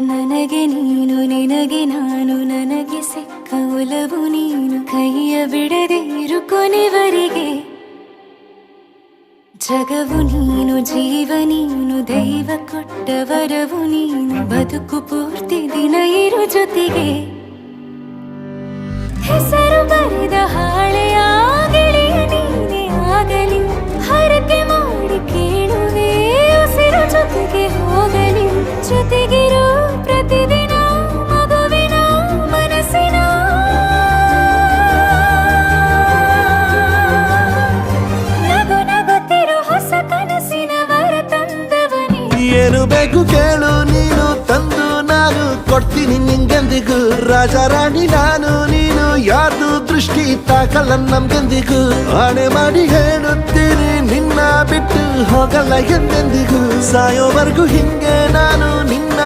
ನನಗೆ ನೀನು ನಿನಗೆ ನಾನು ನನಗೆ ಸಿಕ್ಕ ಒಲವು ನೀನು ಕೈಯ ಬಿಡದಿರು ಕೊನೆವರೆಗೆ ಜಗವು ನೀನು ಜೀವ ನೀನು ದೈವ ಕೊಟ್ಟ ವರವು ನೀನು ಬದುಕು ಪೂರ್ತಿ ದಿನ ಇರು ಜೊತೆಗೆ ಹೆಸರು ಬರೆದ ಹಾಳೆಯ ಗೆಳೆಯ ನೀನೆ ಆಗಲಿ ಹರಕೆ ಮಾಡಿ ಕೇಳುವೆ ಉಸಿರು ಜೊತೆಗೆ ಹೋಗಲಿ ಜೊತೆಗಿರು ಪ್ರತಿದಿನ ಮಗುವಿನ ಮನಸ್ಸಿನ ನಗು ನಗುತ್ತಿರು ಹೊಸ ಕನಸಿನ ವರ ತಂದವನೇ ಏನು ಬೇಕು ಕೇಳು ನೀನು ತಂದು ನಾನು ಕೊಡ್ತೀನಿ ನಿಂಗೆಂದಿಗೂ ರಾಜ ರಾಣಿ ನಾನು ನೀನು ಯಾರ್ದು ದೃಷ್ಟಿ ತಾಕಲ್ಲ ನಮ್ಗೆಂದಿಗೂ ಆಣೆ ಮಾಡಿ ಹೇಳುತ್ತೀನಿ ನಿನ್ನ ಬಿಟ್ಟು ಹೋಗಲ್ಲ ಎಂದೆಂದಿಗೂ ಸಾಯೋವರೆಗೂ ಹಿಂಗೆ ನಾನು ನಿನ್ನ